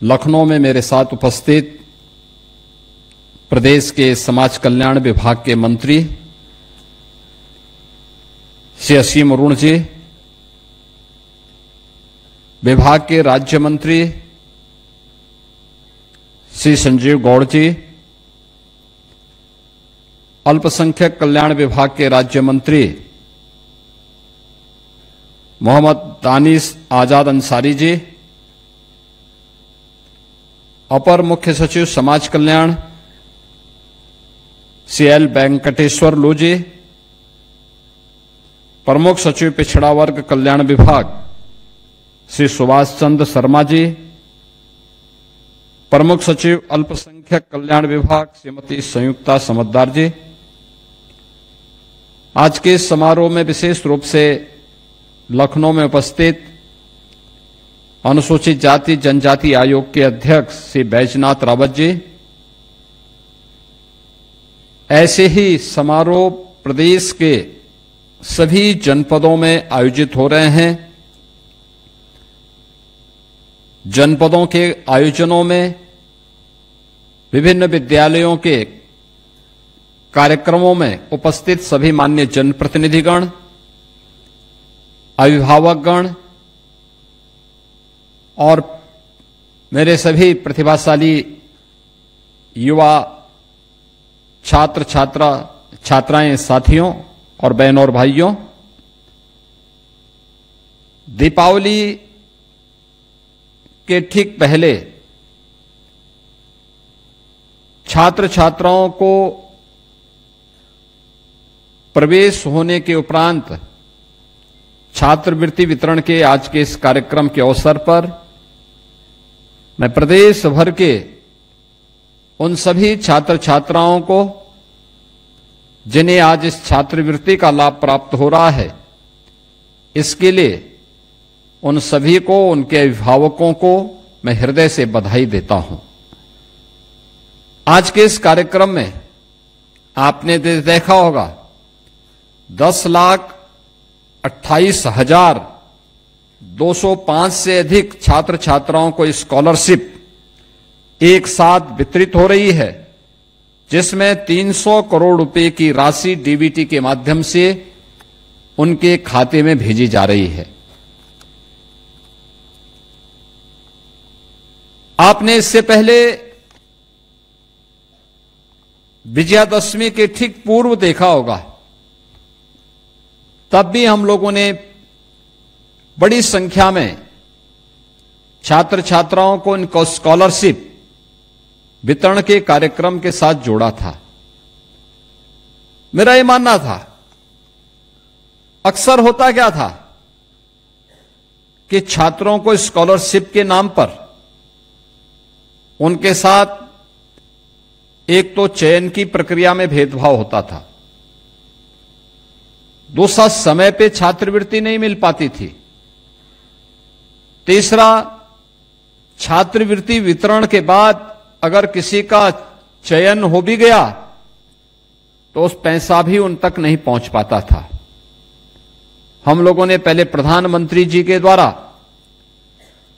लखनऊ में मेरे साथ उपस्थित प्रदेश के समाज कल्याण विभाग के मंत्री श्री असीम अरुण जी, विभाग के राज्य मंत्री श्री संजीव गौड़ जी, अल्पसंख्यक कल्याण विभाग के राज्य मंत्री मोहम्मद दानिश आजाद अंसारी जी, अपर मुख्य सचिव समाज कल्याण श्री एल वेंकटेश्वर लू जी, प्रमुख सचिव पिछड़ा वर्ग कल्याण विभाग श्री सुभाष चंद्र शर्मा जी, प्रमुख सचिव अल्पसंख्यक कल्याण विभाग श्रीमती संयुक्ता समद्दार जी। आज के इस समारोह में विशेष रूप से लखनऊ में उपस्थित अनुसूचित जाति जनजाति आयोग के अध्यक्ष श्री बैजनाथ रावत जी। ऐसे ही समारोह प्रदेश के सभी जनपदों में आयोजित हो रहे हैं। जनपदों के आयोजनों में विभिन्न विद्यालयों के कार्यक्रमों में उपस्थित सभी मान्य जनप्रतिनिधिगण, अभिभावकगण और मेरे सभी प्रतिभाशाली युवा छात्र छात्राएं साथियों और बहनों और भाइयों, दीपावली के ठीक पहले छात्र छात्राओं को प्रवेश होने के उपरांत छात्रवृत्ति वितरण के आज के इस कार्यक्रम के अवसर पर मैं प्रदेश भर के उन सभी छात्र छात्राओं को जिन्हें आज इस छात्रवृत्ति का लाभ प्राप्त हो रहा है, इसके लिए उन सभी को, उनके अभिभावकों को मैं हृदय से बधाई देता हूं। आज के इस कार्यक्रम में आपने देखा होगा 10,28,205 से अधिक छात्र छात्राओं को स्कॉलरशिप एक साथ वितरित हो रही है, जिसमें 300 करोड़ रुपए की राशि डीबीटी के माध्यम से उनके खाते में भेजी जा रही है। आपने इससे पहले विजयादशमी के ठीक पूर्व देखा होगा, तब भी हम लोगों ने बड़ी संख्या में छात्र छात्राओं को इनको स्कॉलरशिप वितरण के कार्यक्रम के साथ जोड़ा था। मेरा यह मानना था, अक्सर होता क्या था कि छात्रों को स्कॉलरशिप के नाम पर उनके साथ एक तो चयन की प्रक्रिया में भेदभाव होता था, दूसरा समय पे छात्रवृत्ति नहीं मिल पाती थी, तीसरा छात्रवृत्ति वितरण के बाद अगर किसी का चयन हो भी गया तो उस पैसा भी उन तक नहीं पहुंच पाता था। हम लोगों ने पहले प्रधानमंत्री जी के द्वारा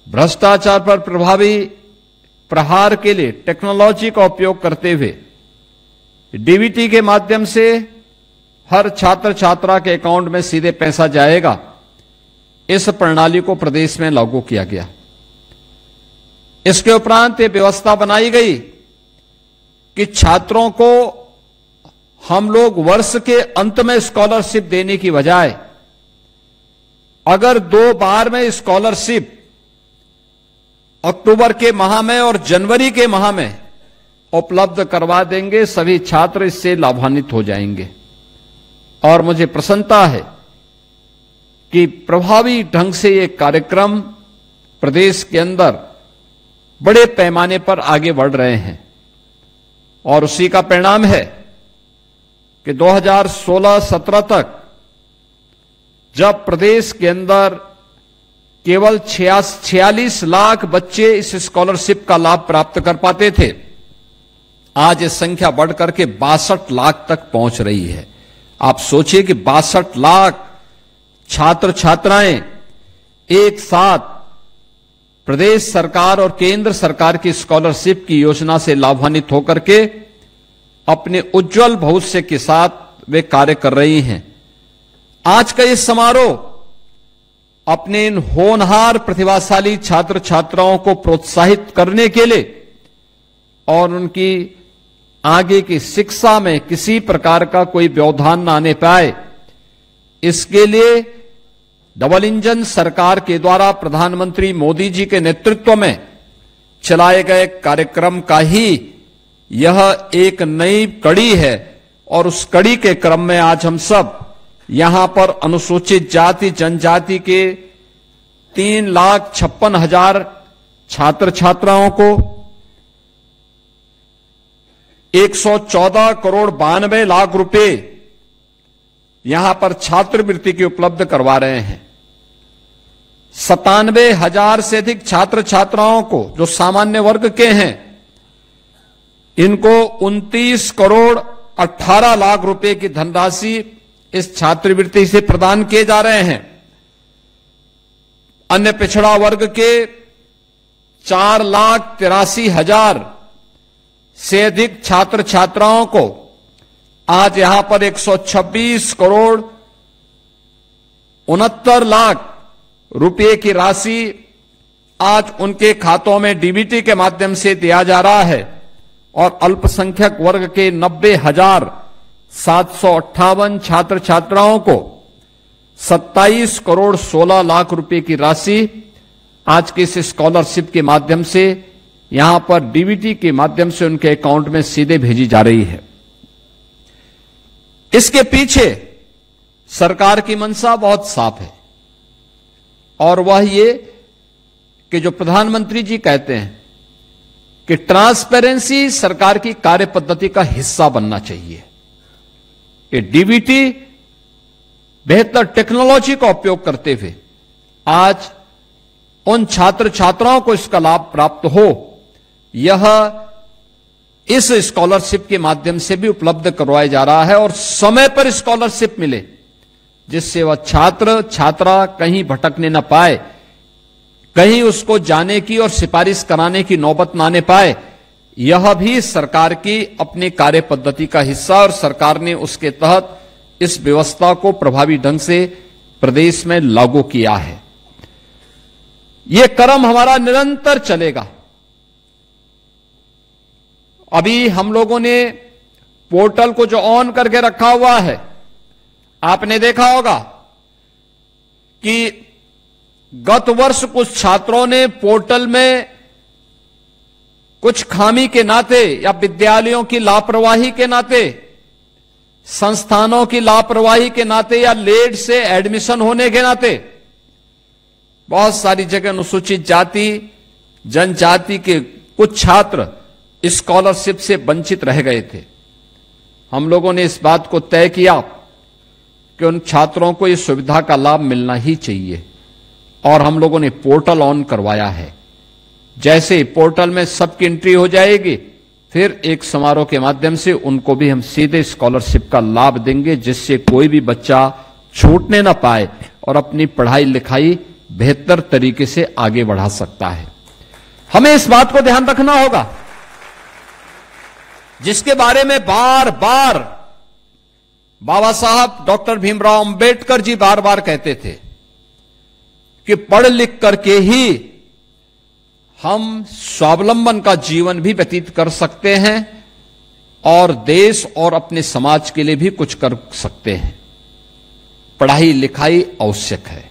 भ्रष्टाचार पर प्रभावी प्रहार के लिए टेक्नोलॉजी का उपयोग करते हुए डीबीटी के माध्यम से हर छात्र छात्रा के अकाउंट में सीधे पैसा जाएगा, इस प्रणाली को प्रदेश में लागू किया गया। इसके उपरांत ये व्यवस्था बनाई गई कि छात्रों को हम लोग वर्ष के अंत में स्कॉलरशिप देने की बजाय अगर 2 बार में स्कॉलरशिप अक्टूबर के माह में और जनवरी के माह में उपलब्ध करवा देंगे, सभी छात्र इससे लाभान्वित हो जाएंगे। और मुझे प्रसन्नता है कि प्रभावी ढंग से ये कार्यक्रम प्रदेश के अंदर बड़े पैमाने पर आगे बढ़ रहे हैं और उसी का परिणाम है कि 2016-17 तक जब प्रदेश के अंदर केवल 46 लाख बच्चे इस स्कॉलरशिप का लाभ प्राप्त कर पाते थे, आज ये संख्या बढ़कर के 62 लाख तक पहुंच रही है। आप सोचिए कि 62 लाख छात्र छात्राएं एक साथ प्रदेश सरकार और केंद्र सरकार की स्कॉलरशिप की योजना से लाभान्वित होकर के अपने उज्जवल भविष्य के साथ वे कार्य कर रही हैं। आज का ये समारोह अपने इन होनहार प्रतिभाशाली छात्र छात्राओं को प्रोत्साहित करने के लिए और उनकी आगे की शिक्षा में किसी प्रकार का कोई व्यवधान न आने पाए, इसके लिए डबल इंजन सरकार के द्वारा प्रधानमंत्री मोदी जी के नेतृत्व में चलाए गए कार्यक्रम का ही यह एक नई कड़ी है। और उस कड़ी के क्रम में आज हम सब यहां पर अनुसूचित जाति जनजाति के 3,56,000 छात्र छात्राओं को 114 करोड़ 92 लाख रुपए यहां पर छात्रवृत्ति की उपलब्ध करवा रहे हैं। 97,000 से अधिक छात्र छात्राओं को जो सामान्य वर्ग के हैं, इनको 29 करोड़ 18 लाख रुपए की धनराशि इस छात्रवृत्ति से प्रदान किए जा रहे हैं। अन्य पिछड़ा वर्ग के 4,83,000 से अधिक छात्र छात्राओं को आज यहां पर 126 करोड़ 69 लाख रुपए की राशि आज उनके खातों में डीबीटी के माध्यम से दिया जा रहा है। और अल्पसंख्यक वर्ग के 90,758 छात्र छात्राओं को 27 करोड़ 16 लाख रुपए की राशि आज के इस स्कॉलरशिप के माध्यम से यहां पर डीबीटी के माध्यम से उनके अकाउंट में सीधे भेजी जा रही है। इसके पीछे सरकार की मंशा बहुत साफ है और वह ये कि जो प्रधानमंत्री जी कहते हैं कि ट्रांसपेरेंसी सरकार की कार्य पद्धति का हिस्सा बनना चाहिए। कि डीबीटी बेहतर टेक्नोलॉजी का उपयोग करते हुए आज उन छात्र छात्राओं को इसका लाभ प्राप्त हो, यह इस स्कॉलरशिप के माध्यम से भी उपलब्ध करवाया जा रहा है। और समय पर स्कॉलरशिप मिले जिससे वह छात्र छात्रा कहीं भटकने न पाए, कहीं उसको जाने की और सिफारिश कराने की नौबत न आने पाए। यह भी सरकार की अपनी कार्य पद्धति का हिस्सा और सरकार ने उसके तहत इस व्यवस्था को प्रभावी ढंग से प्रदेश में लागू किया है। यह क्रम हमारा निरंतर चलेगा। अभी हम लोगों ने पोर्टल को जो ऑन करके रखा हुआ है, आपने देखा होगा कि गत वर्ष कुछ छात्रों ने पोर्टल में कुछ खामी के नाते या विद्यालयों की लापरवाही के नाते, संस्थानों की लापरवाही के नाते या लेट से एडमिशन होने के नाते बहुत सारी जगह अनुसूचित जाति जनजाति के कुछ छात्र स्कॉलरशिप से वंचित रह गए थे। हम लोगों ने इस बात को तय किया कि उन छात्रों को इस सुविधा का लाभ मिलना ही चाहिए और हम लोगों ने पोर्टल ऑन करवाया है। जैसे पोर्टल में सबकी एंट्री हो जाएगी, फिर एक समारोह के माध्यम से उनको भी हम सीधे स्कॉलरशिप का लाभ देंगे, जिससे कोई भी बच्चा छूटने ना पाए और अपनी पढ़ाई लिखाई बेहतर तरीके से आगे बढ़ा सकता है। हमें इस बात को ध्यान रखना होगा, जिसके बारे में बार बार बाबा साहब डॉक्टर भीमराव अंबेडकर जी बार बार कहते थे कि पढ़ लिख करके ही हम स्वावलंबन का जीवन भी व्यतीत कर सकते हैं और देश और अपने समाज के लिए भी कुछ कर सकते हैं। पढ़ाई लिखाई आवश्यक है,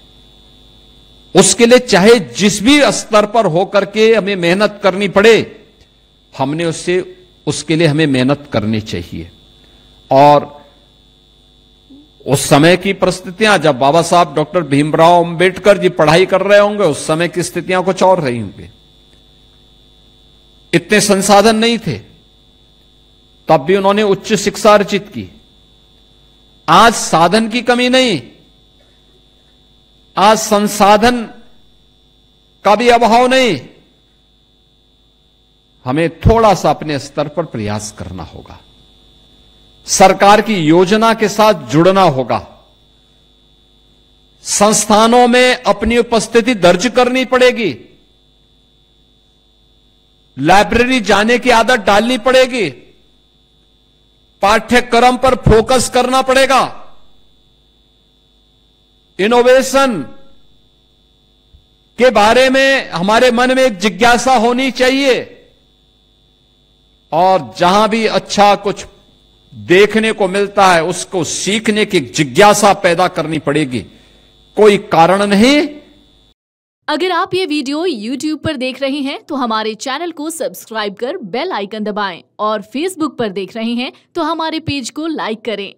उसके लिए चाहे जिस भी स्तर पर होकर के हमें मेहनत करनी पड़े, हमने उसके लिए हमें मेहनत करनी चाहिए। और उस समय की परिस्थितियां, जब बाबा साहब डॉक्टर भीमराव अंबेडकर जी पढ़ाई कर रहे होंगे, उस समय की स्थितियां कुछ और रही होंगी। इतने संसाधन नहीं थे, तब भी उन्होंने उच्च शिक्षा अर्जित की। आज साधन की कमी नहीं, आज संसाधन का भी अभाव नहीं। हमें थोड़ा सा अपने स्तर पर प्रयास करना होगा, सरकार की योजना के साथ जुड़ना होगा, संस्थानों में अपनी उपस्थिति दर्ज करनी पड़ेगी, लाइब्रेरी जाने की आदत डालनी पड़ेगी, पाठ्यक्रम पर फोकस करना पड़ेगा, इनोवेशन के बारे में हमारे मन में एक जिज्ञासा होनी चाहिए, और जहां भी अच्छा कुछ देखने को मिलता है उसको सीखने की जिज्ञासा पैदा करनी पड़ेगी, कोई कारण नहीं। अगर आप ये वीडियो YouTube पर देख रहे हैं तो हमारे चैनल को सब्सक्राइब कर बेल आइकन दबाएं, और Facebook पर देख रहे हैं तो हमारे पेज को लाइक करें।